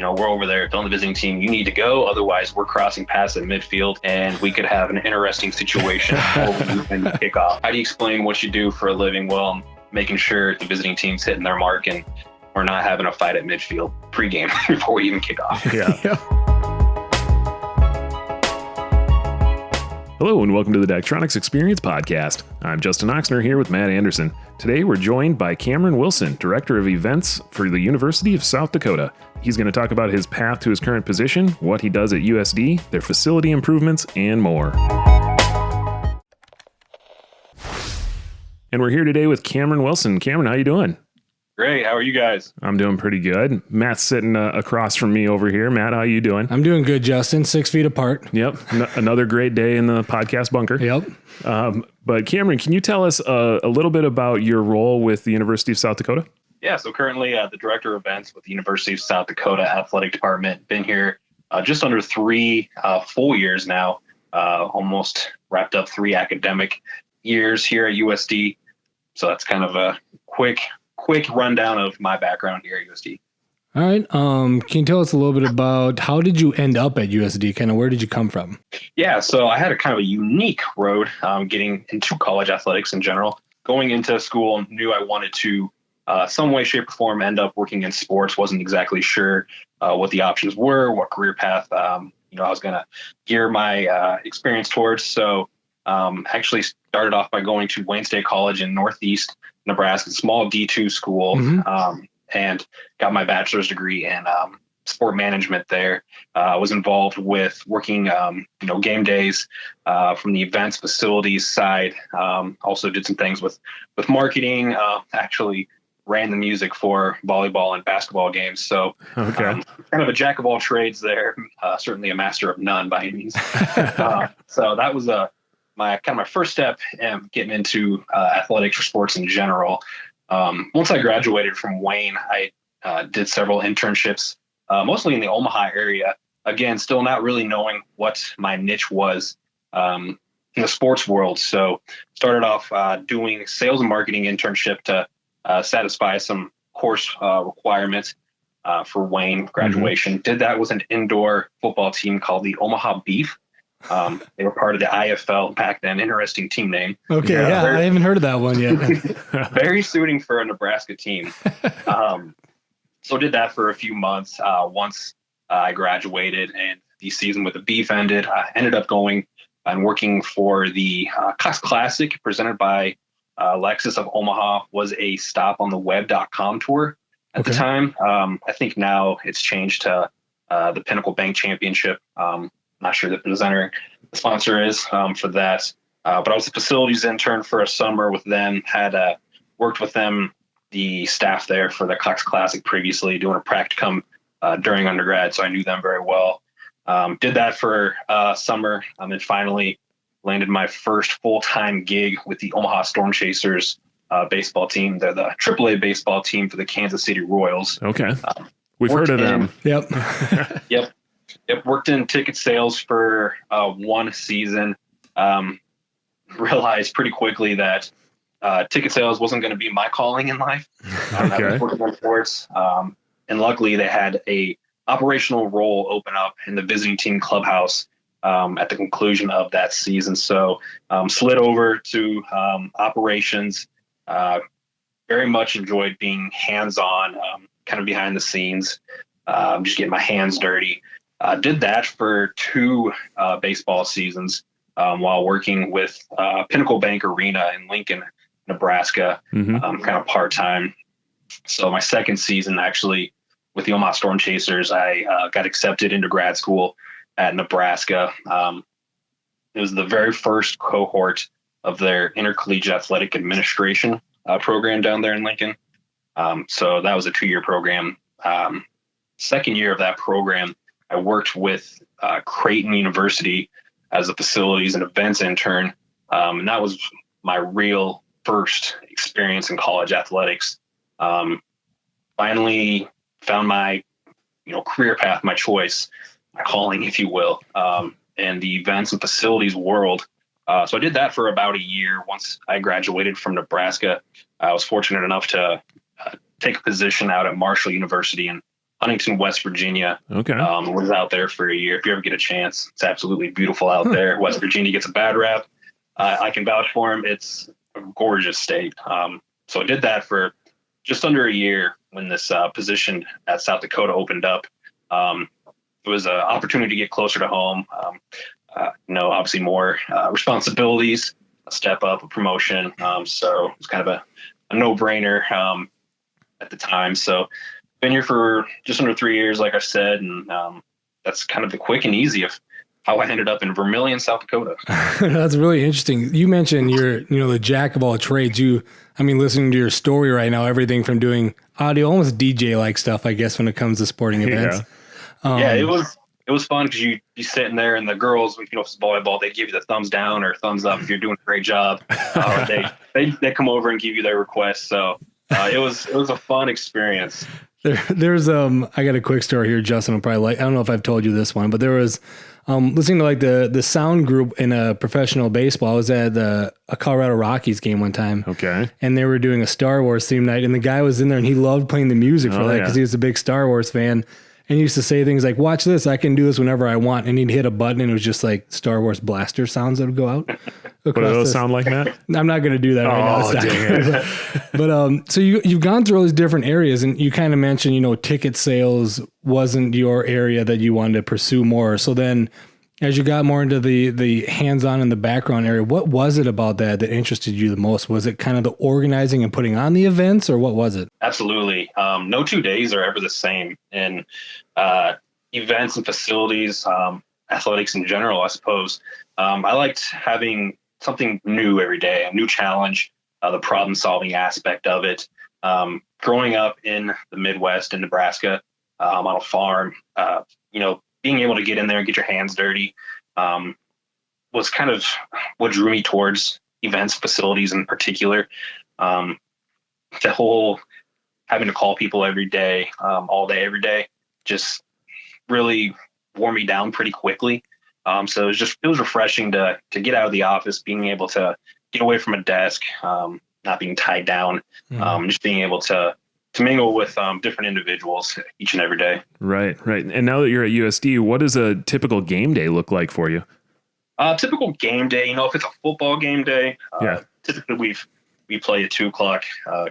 we're over there telling the visiting team, you need to go. Otherwise, we're crossing past at midfield and we could have an interesting situation when you kick off. How do you explain what you do for a living? Well, making sure the visiting team's hitting their mark and we're not having a fight at midfield pregame before we even kick off. Yeah. Hello and welcome to the Daktronics Experience Podcast. I'm Justin Oxner here with Matt Anderson. Today we're joined by Cameron Wilson, Director of Events for the University of South Dakota. He's going to talk about his path to his current position, what he does at USD, their facility improvements, and more. And we're here today with Cameron Wilson. Cameron, how you doing? Great. How are you guys? I'm doing pretty good. Matt's sitting across from me over here. Matt, how you doing? I'm doing good, Justin. 6 feet apart. Yep. Another great day in the podcast bunker. Yep. But Cameron, can you tell us a little bit about your role with the University of South Dakota? Yeah. So currently the Director of Events with the University of South Dakota Athletic Department. Been here just under 3 full years now. Almost wrapped up 3 academic years here at USD. So that's kind of a quick rundown of my background here at USD. All right. Can you tell us a little bit about how did you end up at USD? Kind of where did you come from? Yeah, so I had a kind of a unique road getting into college athletics in general. Going into school, knew I wanted to some way, shape, or form end up working in sports. Wasn't exactly sure what the options were, what career path I was going to gear my experience towards. So actually started off by going to Wayne State College in Northeast Nebraska, small D2 school, and got my bachelor's degree in sport management there. Was involved with working, game days from the events facilities side. Also did some things with marketing, actually ran the music for volleyball and basketball games. So kind of a jack of all trades there, certainly a master of none by any means. So that was my first step in getting into athletics or sports in general. Once I graduated from Wayne, I did several internships, mostly in the Omaha area. Again, still not really knowing what my niche was in the sports world. So started off doing sales and marketing internship to satisfy some course requirements for Wayne graduation. Did that with an indoor football team called the Omaha Beef. They were part of the IFL back then. Interesting team name. Okay, I haven't heard of that one yet. Very suiting for a Nebraska team. So did that for a few months. Once I graduated and the season with the Beef ended, I ended up going and working for the Cox Classic presented by Lexus of Omaha. Was a stop on the web.com tour at the time. I think now it's changed to the Pinnacle Bank Championship. Not sure the presenter, the sponsor is for that. But I was a facilities intern for a summer with them, had worked with them, the staff there for the Cox Classic previously, doing a practicum during undergrad. So I knew them very well. Did that for summer and finally landed my first full-time gig with the Omaha Storm Chasers baseball team. They're the AAA baseball team for the Kansas City Royals. Okay. We've heard of them. Yep. Yep. Worked in ticket sales for 1 season. Realized pretty quickly that ticket sales wasn't going to be my calling in life. I was working in sports, and luckily they had a operational role open up in the visiting team clubhouse at the conclusion of that season. So slid over to operations. Very much enjoyed being hands-on, kind of behind the scenes, just getting my hands dirty. Did that for 2 baseball seasons while working with Pinnacle Bank Arena in Lincoln, Nebraska, kind of part-time. So my second season, actually, with the Omaha Storm Chasers, I got accepted into grad school at Nebraska. It was the very first cohort of their intercollegiate athletic administration program down there in Lincoln. So that was a 2-year program. Second year of that program, I worked with Creighton University as a facilities and events intern. And that was my real first experience in college athletics. Finally found my, career path, my choice, my calling, if you will, in the events and facilities world. So I did that for about a year. Once I graduated from Nebraska, I was fortunate enough to take a position out at Marshall University in Huntington, West Virginia. Okay. Was out there for a year. If you ever get a chance, it's absolutely beautiful out there. West Virginia gets a bad rap. I can vouch for them. It's a gorgeous state. So I did that for just under a year when this position at South Dakota opened up. It was an opportunity to get closer to home. Obviously more responsibilities, a step up, a promotion. So it was kind of a no-brainer at the time. So been here for just under 3 years, like I said, and that's kind of the quick and easy of how I ended up in Vermilion, South Dakota. That's really interesting. You mentioned you're, the jack of all trades. Listening to your story right now, everything from doing audio, almost DJ-like stuff, I guess, when it comes to sporting events. Yeah, it was fun because you sitting there and the girls, if it's volleyball, they give you the thumbs down or thumbs up if you're doing a great job. They come over and give you their requests. So it was a fun experience. There's I got a quick story here. Justin will probably I don't know if I've told you this one, but there was listening to like the sound group in a professional baseball. I was at a Colorado Rockies game one time. Okay. And they were doing a Star Wars theme night, and the guy was in there and he loved playing the music for that because he was a big Star Wars fan. And he used to say things like, "Watch this, I can do this whenever I want." And he'd hit a button and it was just like Star Wars blaster sounds that would go out. What do those sound like, Matt? I'm not going to do that right now. Dang it. But so you've gone through all these different areas, and you kind of mentioned, ticket sales wasn't your area that you wanted to pursue more. So then as you got more into the hands-on and the background area, what was it about that interested you the most? Was it kind of the organizing and putting on the events, or what was it? Absolutely. No 2 days are ever the same in events and facilities, athletics in general, I suppose. I liked having something new every day, a new challenge, the problem-solving aspect of it. Growing up in the Midwest in Nebraska on a farm, being able to get in there and get your hands dirty was kind of what drew me towards events, facilities in particular. The whole having to call people every day, all day, every day, just really wore me down pretty quickly. So it was refreshing to get out of the office, being able to get away from a desk, not being tied down, just being able to mingle with different individuals each and every day. Right. And now that you're at USD, what does a typical game day look like for you? Typical game day, if it's a football game day, typically we play at 2:00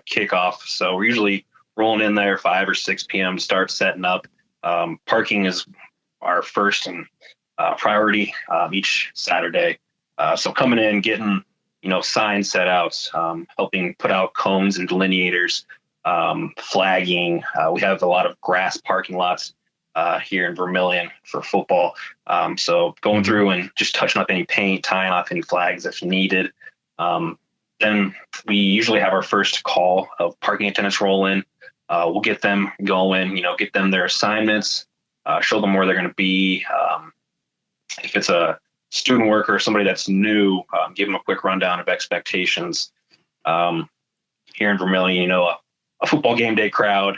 kickoff. So we're usually rolling in there 5 or 6 p.m. to start setting up. Parking is our first and priority each Saturday. So coming in, getting, signs set out, helping put out cones and delineators, flagging. We have a lot of grass parking lots here in Vermilion for football. So going through and just touching up any paint, tying off any flags if needed. Then we usually have our first call of parking attendants roll in. We'll get them going, get them their assignments, show them where they're going to be. If it's a student worker or somebody that's new, give them a quick rundown of expectations. Here in Vermilion, a football game day crowd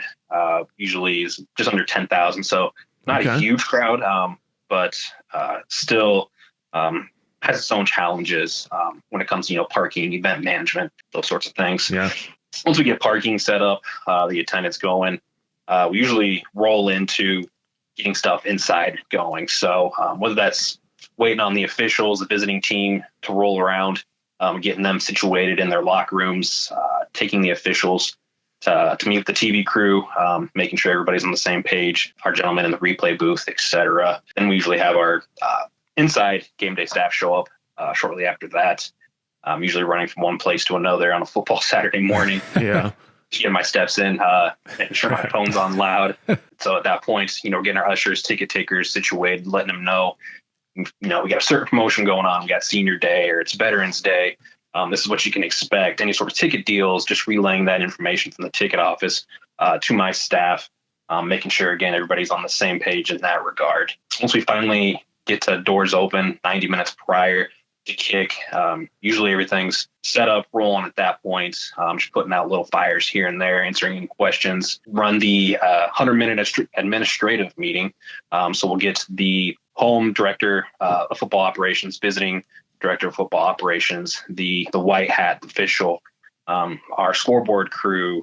usually is just under 10,000. So not a huge crowd, but still has its own challenges when it comes to, parking, event management, those sorts of things. Yeah. Once we get parking set up, the attendants going, we usually roll into getting stuff inside going. So whether that's waiting on the officials, the visiting team to roll around, getting them situated in their locker rooms, taking the officials to meet with the TV crew, making sure everybody's on the same page, our gentlemen in the replay booth, etc. Then we usually have our inside game day staff show up shortly after that. I'm usually running from one place to another on a football Saturday morning. Yeah. Getting my steps in, making sure my phone's on loud. So at that point, getting our ushers, ticket takers situated, letting them know, we got a certain promotion going on. We got senior day or it's Veterans Day. This is what you can expect. Any sort of ticket deals, just relaying that information from the ticket office to my staff, making sure, again, everybody's on the same page in that regard. Once we finally get to doors open 90 minutes prior to kick, usually everything's set up, rolling at that point, just putting out little fires here and there, answering any questions, run the 100-minute administrative meeting. So we'll get the home director of football operations, visiting director of football operations, the white hat official, our scoreboard crew,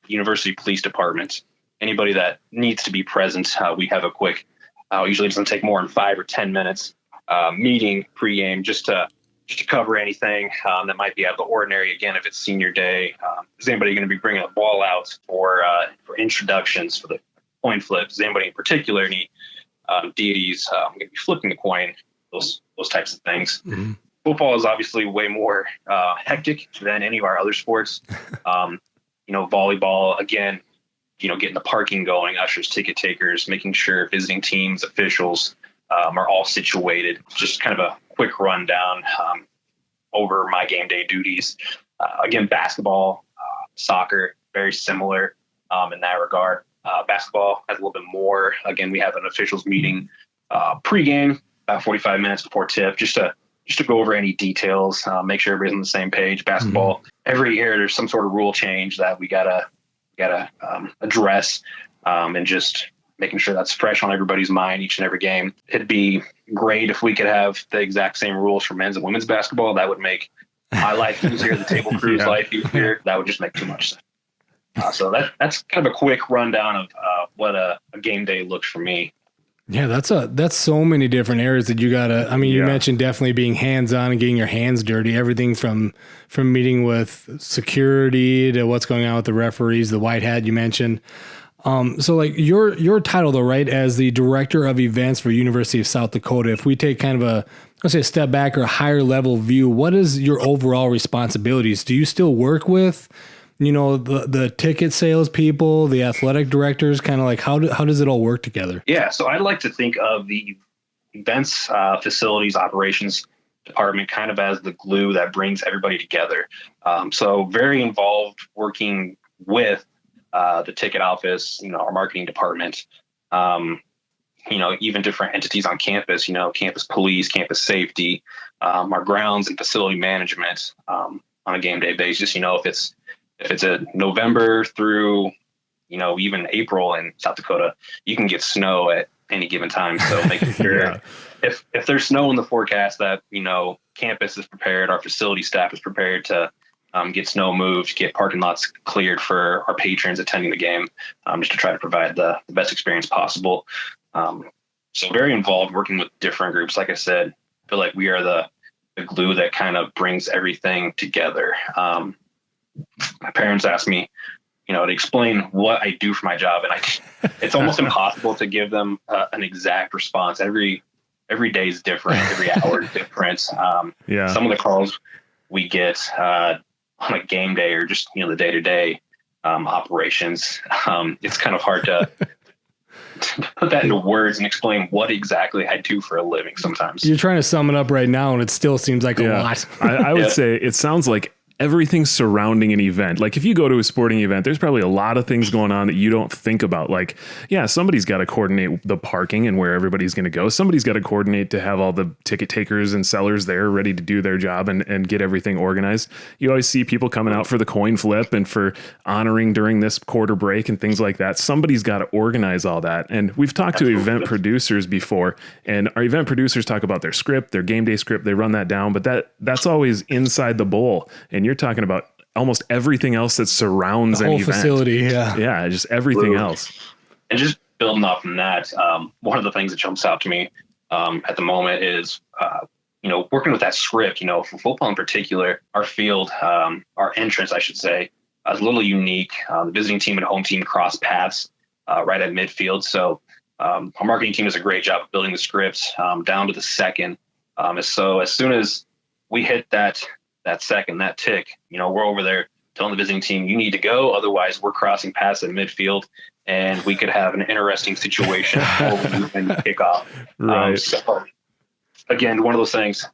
University Police Department, anybody that needs to be present, we have a quick, usually doesn't take more than 5 or 10 minutes meeting pregame just to cover anything that might be out of the ordinary. Again, if it's senior day, is anybody going to be bringing a ball out for introductions for the coin flips? Does anybody in particular need deities? Going to be flipping the coin, those types of things. Mm-hmm. Football is obviously way more hectic than any of our other sports. Volleyball, again, getting the parking going, ushers, ticket takers, making sure visiting teams, officials are all situated. Just kind of a quick rundown over my game day duties. Again, basketball, soccer, very similar in that regard. Basketball has a little bit more. Again, we have an officials meeting pregame, about 45 minutes before tip, just to go over any details, make sure everybody's on the same page. Basketball, every year there's some sort of rule change that we gotta address, and just making sure that's fresh on everybody's mind each and every game. It'd be great if we could have the exact same rules for men's and women's basketball. That would make my life easier, the table crew's life easier. That would just make too much sense. So that's kind of a quick rundown of what a game day looks for me. Yeah, that's so many different areas that you gotta. I mean, you mentioned definitely being hands-on and getting your hands dirty. Everything from meeting with security to what's going on with the referees, the white hat you mentioned. So like your title though, right, as the director of events for University of South Dakota. If we take kind of a step back or a higher level view, what is your overall responsibilities? Do you still work with the ticket sales people, the athletic directors, kind of like how does it all work together? Yeah. So I'd like to think of the events, facilities, operations department kind of as the glue that brings everybody together. So very involved working with the ticket office, our marketing department, even different entities on campus, campus police, campus safety, our grounds and facility management on a game day basis. If it's a November through, even April in South Dakota, you can get snow at any given time. So making sure if there's snow in the forecast that, campus is prepared, our facility staff is prepared to get snow moved, get parking lots cleared for our patrons attending the game, just to try to provide the best experience possible. So very involved working with different groups. Like I said, I feel like we are the glue that kind of brings everything together. My parents asked me, to explain what I do for my job. And it's almost impossible to give them an exact response. Every day is different. Every hour is different. Some of the calls we get on a game day or just, the day-to-day operations. It's kind of hard to put that into words and explain what exactly I do for a living sometimes. You're trying to sum it up right now, and it still seems like a lot. I would say it sounds like everything surrounding an event. Like if you go to a sporting event, there's probably a lot of things going on that you don't think about. Like, somebody's got to coordinate the parking and where everybody's going to go. Somebody's got to coordinate to have all the ticket takers and sellers there ready to do their job and get everything organized. You always see people coming out for the coin flip and for honoring during this quarter break and things like that. Somebody's got to organize all that. And we've talked to event producers before, and our event producers talk about their script, their game day script. They run that down, but that's always inside the bowl. And you're talking about almost everything else that surrounds the an whole event. Facility, yeah, just everything else. And just building off from that, one of the things that jumps out to me at the moment is, working with that script. For football in particular, our field, our entrance, I should say, is a little unique. The visiting team and home team cross paths right at midfield. So our marketing team does a great job of building the scripts down to the second. So as soon as we hit that second, that tick, we're over there telling the visiting team, you need to go. Otherwise, we're crossing paths at midfield and we could have an interesting situation when you kick off. Right. So again, one of those things,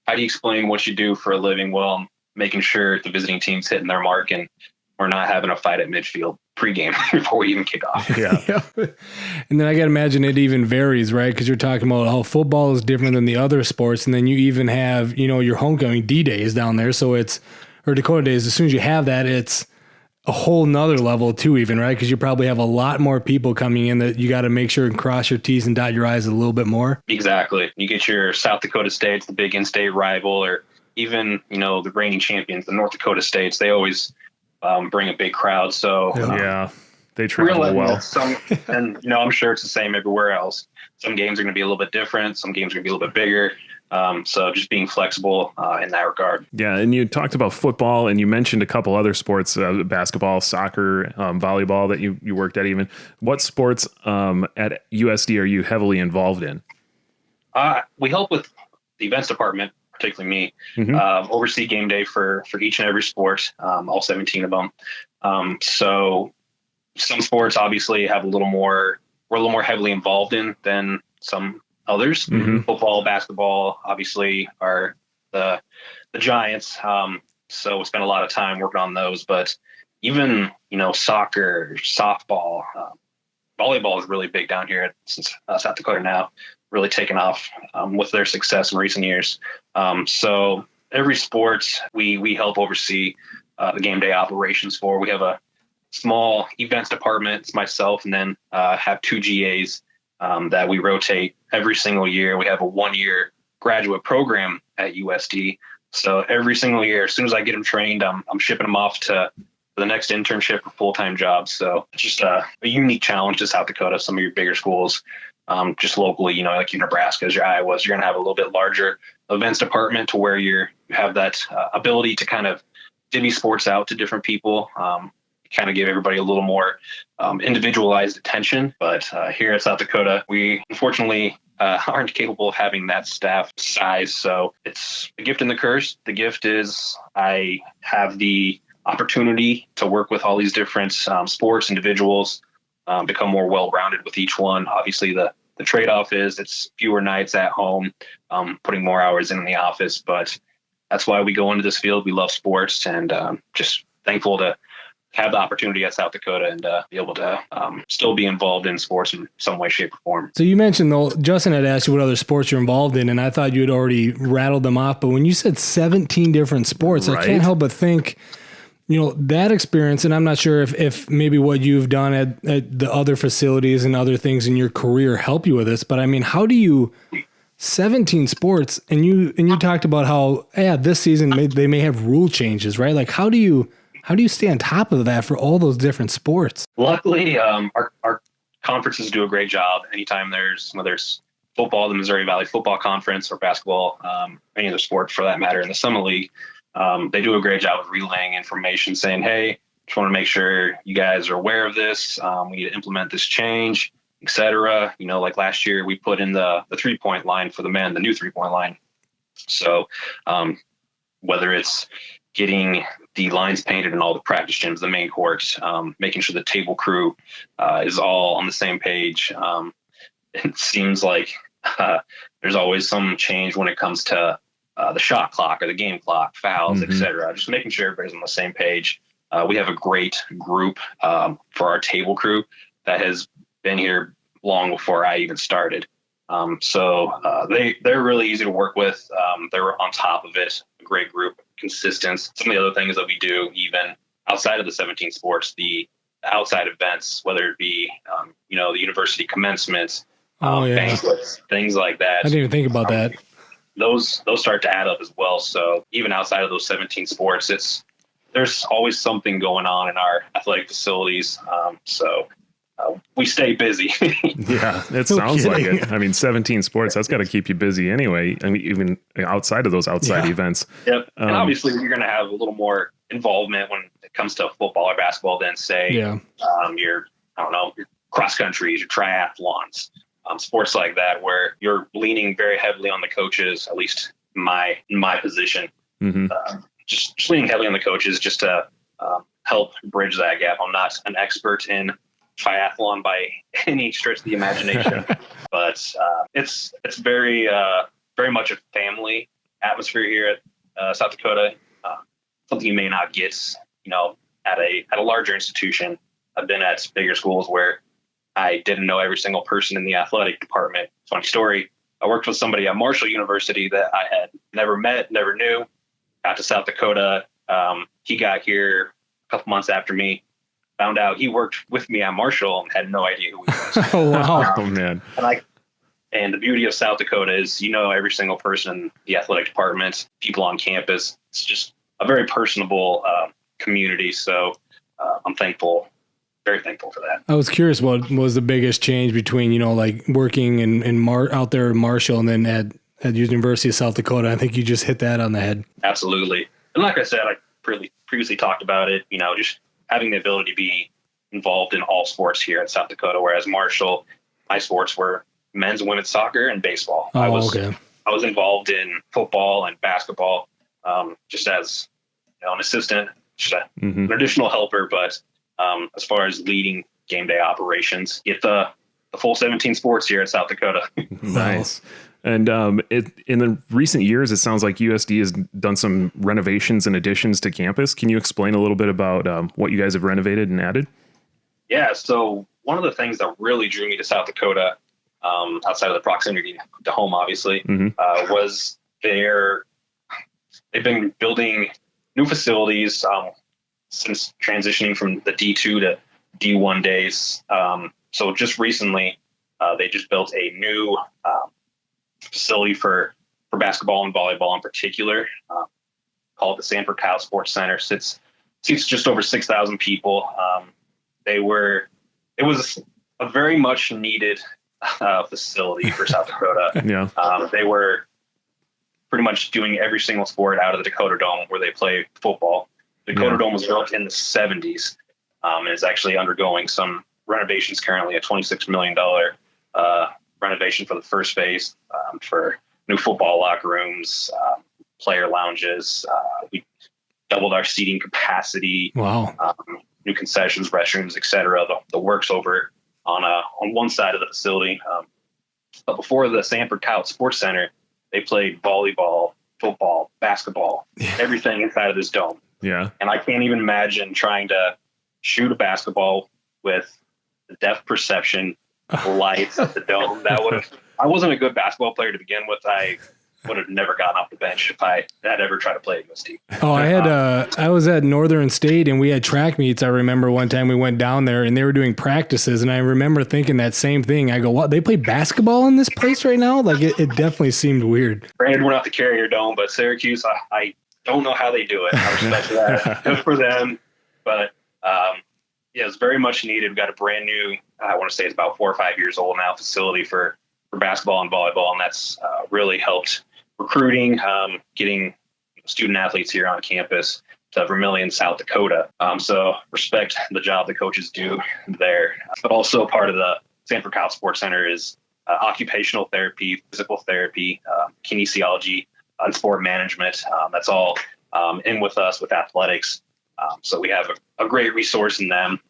how do you explain what you do for a living? Well, making sure the visiting team's hitting their mark and we're not having a fight at midfield pregame before we even kick off. Yeah. And then I got to imagine it even varies, right? Because you're talking about how football is different than the other sports. And then you even have, your homecoming D-Days down there. So or Dakota Days. As soon as you have that, it's a whole nother level too, even, right? Because you probably have a lot more people coming in that you got to make sure and cross your T's and dot your I's a little bit more. Exactly. You get your South Dakota States, the big in-state rival, or even, the reigning champions, the North Dakota States. They always bring a big crowd. So They travel well. And I'm sure it's the same everywhere else. Some games are going to be a little bit different. Some games are going to be a little bit bigger. So just being flexible in that regard. Yeah. And you talked about football, and you mentioned a couple other sports, basketball, soccer, volleyball that you worked at even. What sports at USD are you heavily involved in? We help with the events department, particularly me, oversee game day for each and every sport, all 17 of them. So some sports obviously we're a little more heavily involved in than some others. Football, basketball, obviously are the giants. So we spend a lot of time working on those, but even, soccer, softball, volleyball is really big down here since South Dakota now, really taken off with their success in recent years. So every sport we help oversee the game day operations for. We have a small events department. It's myself, and then have 2 GAs that we rotate every single year. We have a 1-year graduate program at USD. So every single year, as soon as I get them trained, I'm shipping them off to the next internship or full-time job. So it's just a unique challenge to South Dakota. Some of your bigger schools, just locally, like your Nebraskas, your Iowas, you're going to have a little bit larger events department to where you have that ability to kind of divvy sports out to different people, kind of give everybody a little more individualized attention. But here at South Dakota, we unfortunately aren't capable of having that staff size. So it's a gift and the curse. The gift is I have the opportunity to work with all these different sports individuals, become more well-rounded with each one. Obviously, the trade-off is it's fewer nights at home, putting more hours in the office. But that's why we go into this field. We love sports, and just thankful to have the opportunity at South Dakota and be able to still be involved in sports in some way, shape, or form. So you mentioned, though, Justin had asked you what other sports you're involved in, and I thought you had already rattled them off. But when you said 17 different sports, right, I can't help but think, that experience, and I'm not sure if maybe what you've done at the other facilities and other things in your career help you with this, but I mean, how do you 17 sports, and you talked about how, this season they may have rule changes, right? Like, how do you stay on top of that for all those different sports? Luckily, our conferences do a great job. Anytime whether it's football, the Missouri Valley Football Conference, or basketball, any other sport for that matter in the Summer League, they do a great job of relaying information, saying, hey, just want to make sure you guys are aware of this. We need to implement this change, et cetera. Like last year, we put in the 3-point line for the men, the new 3-point line. So whether it's getting the lines painted in all the practice gyms, the main courts, making sure the table crew is all on the same page. It seems like there's always some change when it comes to the shot clock or the game clock, fouls, et cetera. Just making sure everybody's on the same page. We have a great group for our table crew that has been here long before I even started. So they're really easy to work with. They're on top of it. A great group, consistent. Some of the other things that we do, even outside of the 17 sports, the outside events, whether it be the university commencements, banquets, things like that. I didn't even think about that. Those start to add up as well. So even outside of those 17 sports, there's always something going on in our athletic facilities. So we stay busy. Yeah, it sounds like it. I mean, 17 sports, that's got to keep you busy anyway. I mean, even outside of those events. Yep. And obviously you're going to have a little more involvement when it comes to football or basketball than say, your cross countries, your triathlons, sports like that, where you're leaning very heavily on the coaches, at least in my position, just leaning heavily on the coaches just to help bridge that gap. I'm not an expert in triathlon by any stretch of the imagination, but it's very much a family atmosphere here at South Dakota. Something you may not get, at a larger institution. I've been at bigger schools where I didn't know every single person in the athletic department. Funny story. I worked with somebody at Marshall University that I had never met, never knew. Got to South Dakota. He got here a couple months after me. Found out he worked with me at Marshall and had no idea who he was. Oh, wow. Oh, man. And the beauty of South Dakota is, every single person in the athletic department, people on campus. It's just a very personable community. So I'm thankful very thankful for that. I was curious, what was the biggest change between, like working out there in Marshall and then at University of South Dakota? I think you just hit that on the head. Absolutely. And like I said, I previously talked about it, just having the ability to be involved in all sports here at South Dakota, whereas Marshall, my sports were men's and women's soccer and baseball. Oh, I was involved in football and basketball, just as an assistant, just an additional helper. But as far as leading game day operations, get the full 17 sports here at South Dakota. Nice. And in the recent years, it sounds like USD has done some renovations and additions to campus. Can you explain a little bit about what you guys have renovated and added? Yeah, so one of the things that really drew me to South Dakota, outside of the proximity to home, obviously, was they've been building new facilities since transitioning from the D2 to D1 days. So just recently, they just built a new facility for basketball and volleyball in particular, called the Sanford Kyle Sports Center. Seats just over 6,000 people. It was a very much needed facility for South Dakota. Yeah. They were pretty much doing every single sport out of the Dakota Dome where they play football. The Dakota Dome was built in the 70s and is actually undergoing some renovations currently, a $26 million renovation for the first phase, for new football locker rooms, player lounges. We doubled our seating capacity. Wow. New concessions, restrooms, etc. The works over on one side of the facility. But before the Sanford Kyle Sports Center, they played volleyball, football, basketball, everything inside of this dome. Yeah. And I can't even imagine trying to shoot a basketball with the depth perception, the lights of the dome. I wasn't a good basketball player to begin with. I would have never gotten off the bench if I had ever tried to play at USD. Oh, I was at Northern State and we had track meets. I remember one time we went down there and they were doing practices, and I remember thinking that same thing. I go, what, they play basketball in this place right now? Like it definitely seemed weird. Granted, we're not the Carrier Dome, but Syracuse, I don't know how they do it. I respect that. Good for them. But it's very much needed. We've got a brand new, I want to say it's about 4 or 5 years old now, facility for basketball and volleyball. And that's really helped recruiting, getting student athletes here on campus to Vermillion, South Dakota. So respect the job the coaches do there. But also part of the Sanford Kyle Sports Center is occupational therapy, physical therapy, kinesiology, and sport management. That's all in with us with athletics. So we have a great resource in them.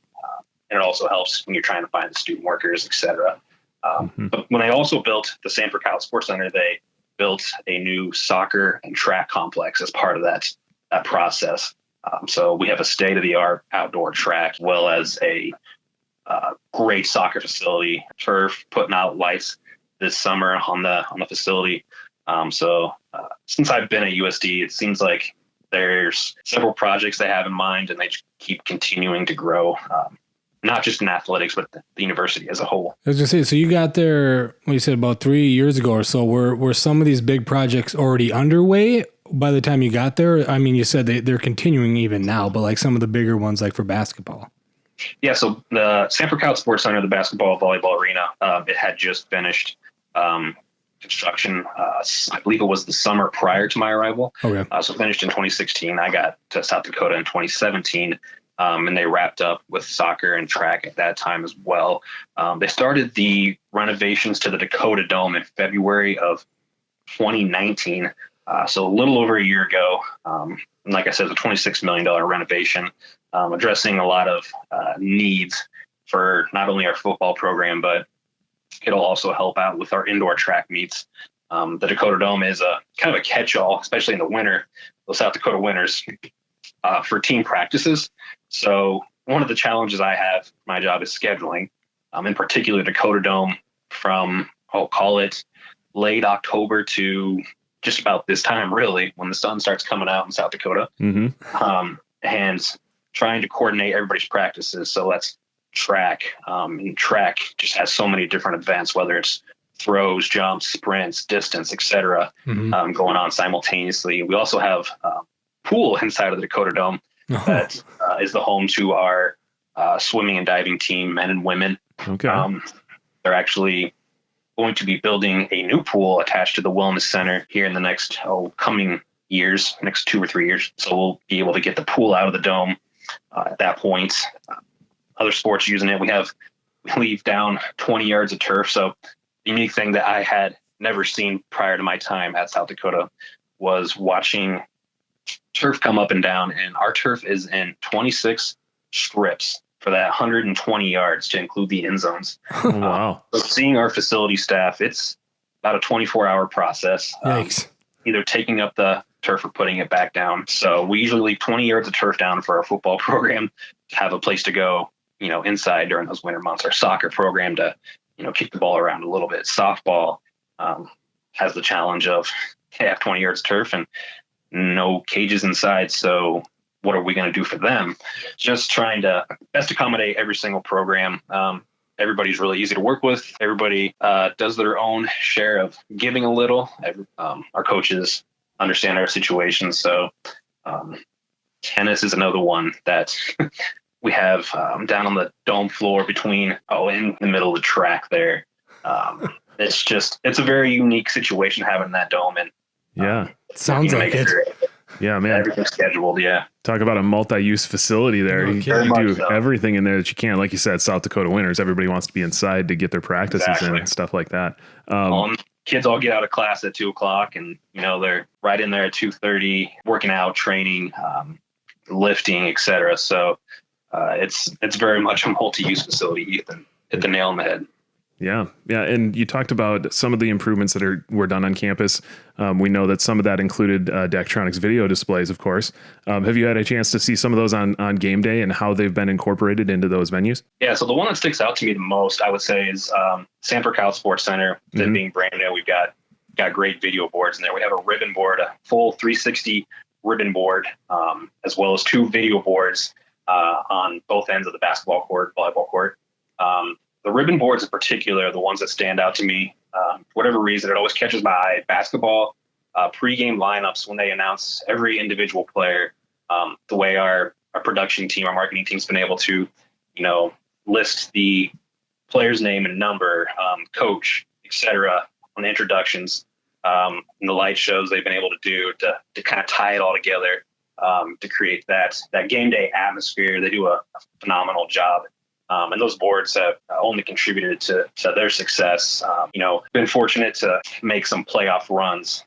And it also helps when you're trying to find the student workers, et cetera. But when they also built the Sanford Kyle Sports Center, they built a new soccer and track complex as part of that process. So we have a state-of-the-art outdoor track, as well as a great soccer facility, turf, putting out lights this summer on the facility. So since I've been at USD, it seems like there's several projects they have in mind, and they keep continuing to grow. Not just in athletics, but the university as a whole. I was going to say, so you got there, what you said, about 3 years ago or so. Were some of these big projects already underway by the time you got there? I mean, you said they're continuing even now, but like some of the bigger ones, like for basketball. Yeah, so the Sanford Kyle Sports Center, the basketball, volleyball arena, it had just finished construction. I believe it was the summer prior to my arrival. Okay. So finished in 2016. I got to South Dakota in 2017. And they wrapped up with soccer and track at that time as well. They started the renovations to the Dakota Dome in February of 2019, so a little over a year ago. And like I said, the $26 million renovation, addressing a lot of needs for not only our football program, but it'll also help out with our indoor track meets. The Dakota Dome is a kind of a catch-all, especially in the winter, those South Dakota winters, for team practices. So one of the challenges I have, my job, is scheduling, in particular Dakota Dome from, I'll call it late October to just about this time, really, when the sun starts coming out in South Dakota, and trying to coordinate everybody's practices. So that's track, and track just has so many different events, whether it's throws, jumps, sprints, distance, etc., going on simultaneously. We also have pool inside of the Dakota Dome that is the home to our swimming and diving team, men and women. Okay. They're actually going to be building a new pool attached to the wellness center here in the next coming years, next 2 or 3 years. So we'll be able to get the pool out of the dome at that point. Other sports using it. We leave down 20 yards of turf. So the unique thing that I had never seen prior to my time at South Dakota was watching turf come up and down. And our turf is in 26 strips for that 120 yards to include the end zones. Wow. So seeing our facility staff, it's about a 24-hour process. Yikes. Either taking up the turf or putting it back down. So we usually leave 20 yards of turf down for our football program to have a place to go, inside during those winter months. Our soccer program to, kick the ball around a little bit. Softball has the challenge of have 20 yards of turf and no cages inside. So what are we going to do for them? Just trying to best accommodate every single program. Everybody's really easy to work with. Everybody does their own share of giving a little. Our coaches understand our situation. So tennis is another one that we have down on the dome floor in the middle of the track there. It's a very unique situation having that dome. And yeah, sounds like it. Yeah, man. Everything's scheduled. Yeah. Talk about a multi-use facility there. You do everything in there that you can. Like you said, South Dakota winters, everybody wants to be inside to get their practices in and stuff like that. Kids all get out of class at 2:00 and, they're right in there at 2:30 working out, training, lifting, etc. So it's very much a multi-use facility. You hit the nail on the head. Yeah. And you talked about some of the improvements that were done on campus. We know that some of that included Daktronics video displays, of course. Have you had a chance to see some of those on game day and how they've been incorporated into those venues? Yeah. So the one that sticks out to me the most, I would say, is Sanford Cal Sports Center. That being brand new, we've got great video boards in there. We have a ribbon board, a full 360 ribbon board, as well as 2 video boards on both ends of the basketball court, volleyball court. The ribbon boards in particular are the ones that stand out to me. For whatever reason, it always catches my eye. Basketball pregame lineups, when they announce every individual player, the way our production team, our marketing team's been able to, list the player's name and number, coach, etc. on the introductions, and the light shows they've been able to do to kind of tie it all together to create that game day atmosphere. They do a phenomenal job. And those boards have only contributed to their success. Been fortunate to make some playoff runs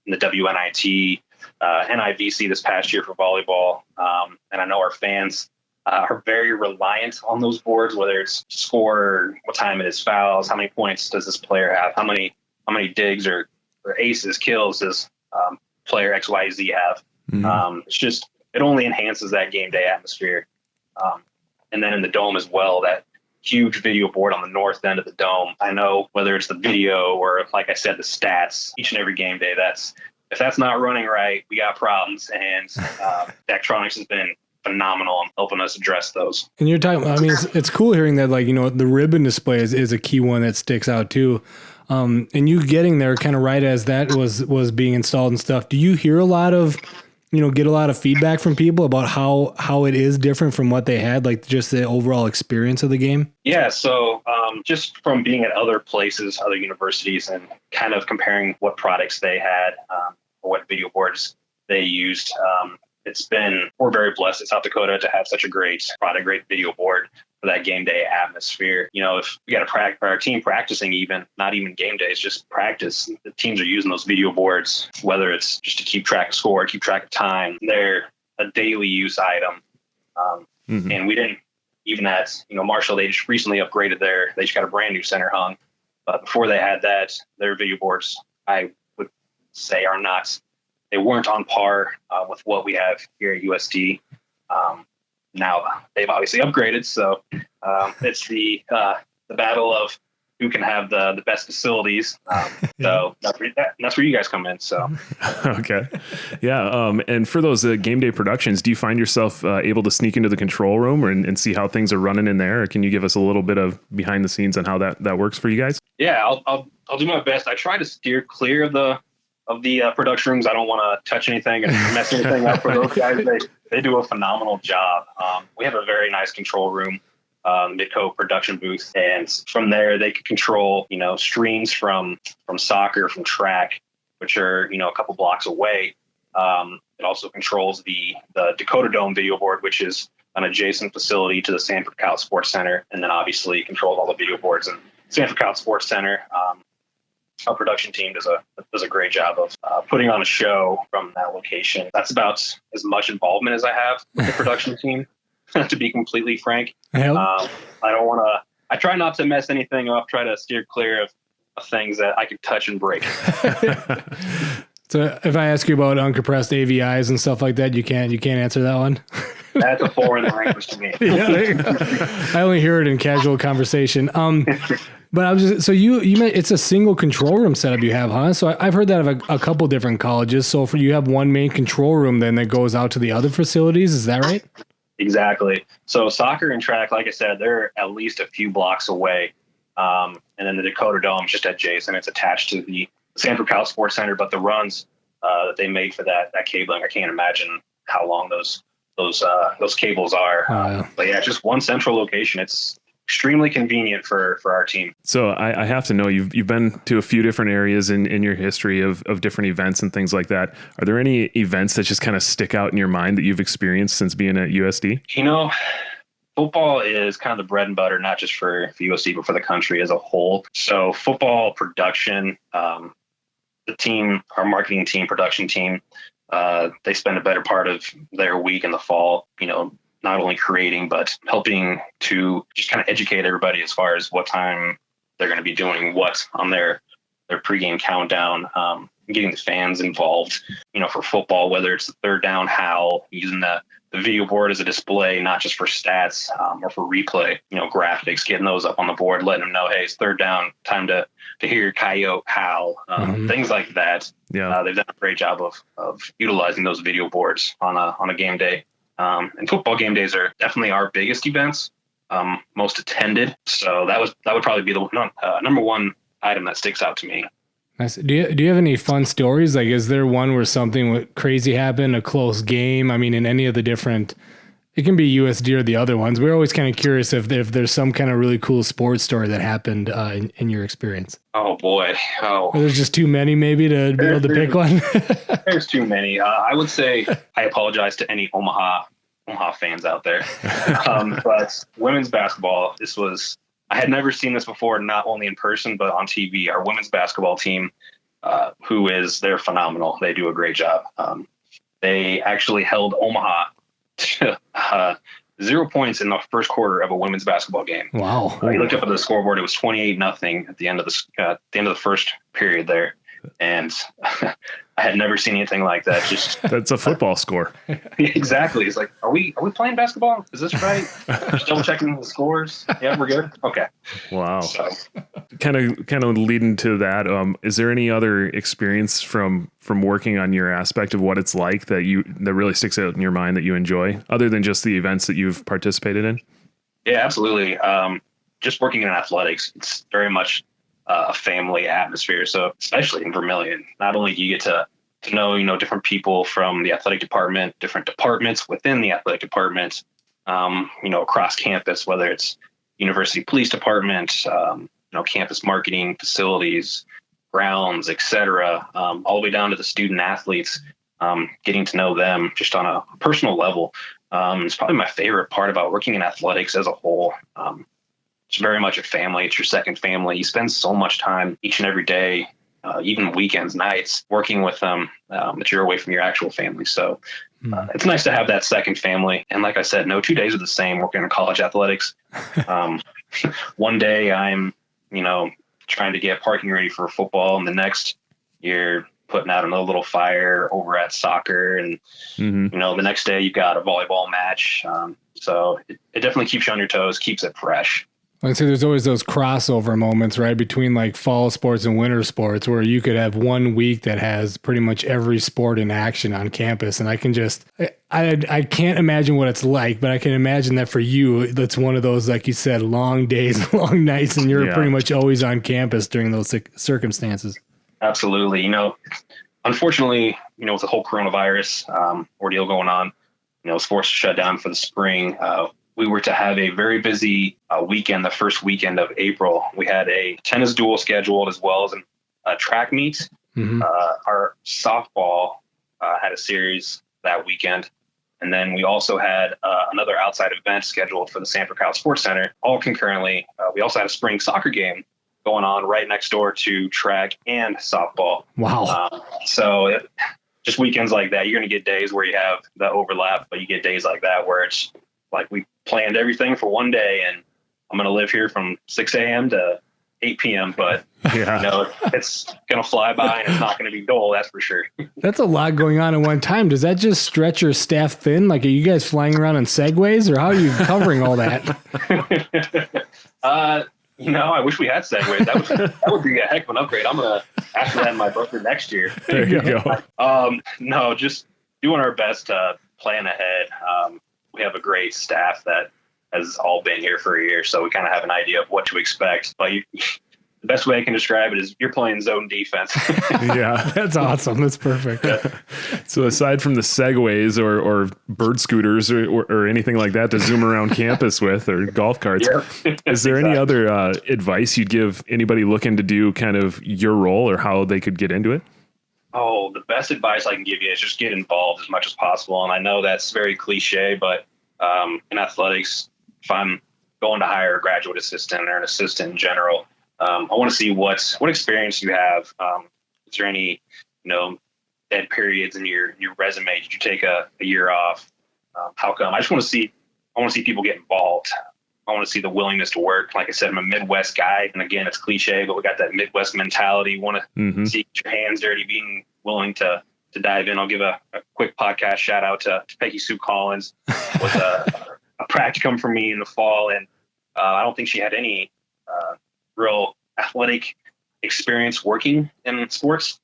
in the WNIT, NIVC this past year for volleyball. And I know our fans are very reliant on those boards, whether it's score, what time it is, fouls, how many points does this player have, how many digs or aces, kills does player XYZ have. It only enhances that game day atmosphere. And then in the dome as well, that huge video board on the north end of the dome. I know whether it's the video or, like I said, the stats, each and every game day, if that's not running right, we got problems. And Daktronics has been phenomenal in helping us address those. And you're talking, it's cool hearing that, the ribbon display is a key one that sticks out too. And you getting there kind of right as that was being installed and stuff. Do you hear a lot of, get a lot of feedback from people about how it is different from what they had, just the overall experience of the game? Yeah. So just from being at other places, other universities, and kind of comparing what products they had, or what video boards they used, we're very blessed at South Dakota to have such a great product, great video board for that game day atmosphere. If we got our team practicing, not even game days, just practice, the teams are using those video boards, whether it's just to keep track of score, keep track of time. They're a daily use item. And we didn't, even at, Marshall, they just recently upgraded they just got a brand new center hung. But before they had that, their video boards, I would say, they weren't on par with what we have here at USD. Now they've obviously upgraded, so it's the battle of who can have the best facilities. So that's where you guys come in. So okay, yeah. And for those game day productions, do you find yourself able to sneak into the control room and see how things are running in there? Or can you give us a little bit of behind the scenes on how that works for you guys? Yeah, I'll do my best. I try to steer clear of the of the production rooms. I don't want to touch anything and mess anything up for those guys. They do a phenomenal job. We have a very nice control room, Midco production booth, and from there they can control, streams from soccer, from track, which are, a couple blocks away. It also controls the Dakota Dome video board, which is an adjacent facility to the Sanford Cout Sports Center, and then obviously controls all the video boards in Sanford Cout Sports Center. Our production team does a great job of putting on a show from that location. That's about as much involvement as I have with the production team, to be completely frank. I don't want to. I try not to mess anything up. Try to steer clear of things that I could touch and break. So if I ask you about uncompressed AVIs and stuff like that, you can't answer that one. That's a foreign language to me. I only hear it in casual conversation. But I was just, so you meant it's a single control room setup you have, huh? So I've heard that of a couple different colleges. So you have one main control room then that goes out to the other facilities. Is that right? Exactly. So soccer and track, like I said, they're at least a few blocks away. And then the Dakota Dome is just adjacent. It's attached to the Sanford Cout Sports Center, but the runs that they made for that cabling, I can't imagine how long those cables are. But yeah, just one central location. It's extremely convenient for our team. So I have to know, you've been to a few different areas in your history of different events and things like that. Are there any events that just kind of stick out in your mind that you've experienced since being at USD? Football is kind of the bread and butter, not just for USD, but for the country as a whole. So football production, the team, our marketing team, production team, they spend a better part of their week in the fall, not only creating, but helping to just kind of educate everybody as far as what time they're going to be doing what on their pregame countdown, getting the fans involved, for football, whether it's the third down howl, using the video board as a display, not just for stats or for replay, graphics, getting those up on the board, letting them know, hey, it's third down, time to hear your coyote howl, things like that. Yeah. They've done a great job of utilizing those video boards on a game day. And football game days are definitely our biggest events, most attended. So that would probably be the number one item that sticks out to me. Nice. Do you have any fun stories? Like, is there one where something crazy happened, a close game? I mean, in any of the different, it can be USD or the other ones. We're always kind of curious if there's some kind of really cool sports story that happened in your experience. Oh boy. Oh, or there's just too many maybe to be able to pick one. There's too many. I would say I apologize to any Omaha fans out there. But women's basketball, I had never seen this before, not only in person, but on TV. Our women's basketball team, they're phenomenal. They do a great job. They actually held Omaha to 0 points in the first quarter of a women's basketball game. Wow. I looked up at the scoreboard. It was 28-0 at the end of the first period there. And I had never seen anything like that. That's a football score. Exactly. It's like, are we playing basketball? Is this right? Just double checking the scores. Yeah, we're good. Okay. Wow. So. Kind of leading to that. Is there any other experience from working on your aspect of what it's like that really sticks out in your mind that you enjoy, other than just the events that you've participated in? Yeah, absolutely. Just working in athletics, it's very much a family atmosphere. So especially in Vermilion, not only do you get to know, different people from the athletic department, different departments within the athletic department, across campus, whether it's university police department, campus marketing, facilities, grounds, etc., all the way down to the student athletes, getting to know them just on a personal level. It's probably my favorite part about working in athletics as a whole. It's very much a family. It's your second family. You spend so much time each and every day, even weekends, nights, working with them, that you're away from your actual family. So it's nice to have that second family. And like I said, no 2 days are the same working in college athletics. One day I'm, trying to get parking ready for football, and the next you're putting out another little fire over at soccer. And, the next day you've got a volleyball match. So it definitely keeps you on your toes, keeps it fresh. I'd say there's always those crossover moments, right, between like fall sports and winter sports, where you could have 1 week that has pretty much every sport in action on campus. And I can't imagine what it's like, but I can imagine that for you, that's one of those, like you said, long days, long nights, and you're pretty much always on campus during those circumstances. Absolutely. unfortunately, with the whole coronavirus ordeal going on, was forced to shut down for the spring. We were to have a very busy weekend, the first weekend of April. We had a tennis duel scheduled as well as a track meet. Mm-hmm. Our softball had a series that weekend. And then we also had another outside event scheduled for the Sanford Crowd Sports Center, all concurrently. We also had a spring soccer game going on right next door to track and softball. Wow. So just weekends like that, you're going to get days where you have the overlap, but you get days like that where it's like we planned everything for one day and I'm going to live here from 6 a.m. to 8 p.m. But it's going to fly by and it's not going to be dull. That's for sure. That's a lot going on at one time. Does that just stretch your staff thin? Like, are you guys flying around in segways or how are you covering all that? I wish we had segways. That would be a heck of an upgrade. I'm going to ask for that in my broker next year. There you go. No, just doing our best to plan ahead. We have a great staff that has all been here for a year, so we kind of have an idea of what to expect. But the best way I can describe it is you're playing zone defense. Yeah, that's awesome. That's perfect. So aside from the segways or bird scooters or anything like that to zoom around campus with, or golf carts, is there any other advice you'd give anybody looking to do kind of your role or how they could get into it? Oh, the best advice I can give you is just get involved as much as possible. And I know that's very cliche, but in athletics, if I'm going to hire a graduate assistant or an assistant in general, I want to see what experience you have. Is there any, dead periods in your resume? Did you take a year off? How come? I want to see people get involved. I want to see the willingness to work. Like I said, I'm a Midwest guy. And again, it's cliche, but we got that Midwest mentality. Want to see your hands dirty, being willing to dive in. I'll give a quick podcast shout out to Peggy Sue Collins. Was a practicum for me in the fall. And I don't think she had any real athletic experience working in sports.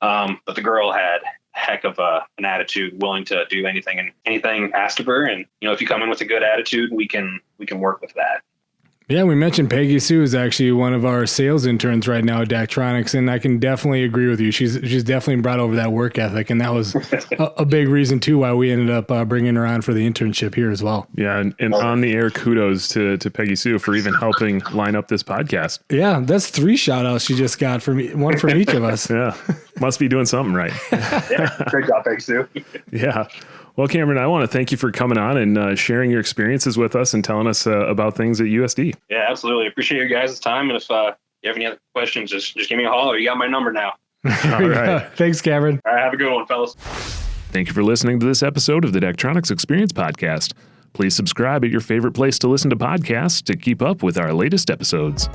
But the girl had heck of an attitude, willing to do anything and anything asked of her. And, if you come in with a good attitude, we can work with that. Yeah, we mentioned Peggy Sue is actually one of our sales interns right now at Daktronics, and I can definitely agree with you. She's definitely brought over that work ethic, and that was a big reason too why we ended up bringing her on for the internship here as well. Yeah, and on the air, kudos to Peggy Sue for even helping line up this podcast. Yeah, that's 3 shout outs she just got from one from each of us. Yeah, must be doing something right. Yeah, great job, Peggy Sue. Yeah. Well, Cameron, I want to thank you for coming on and sharing your experiences with us and telling us about things at USD. Yeah, absolutely. Appreciate your guys' time. And if you have any other questions, just give me a holler. You got my number now. All right. Thanks, Cameron. All right. Have a good one, fellas. Thank you for listening to this episode of the Daktronics Experience Podcast. Please subscribe at your favorite place to listen to podcasts to keep up with our latest episodes.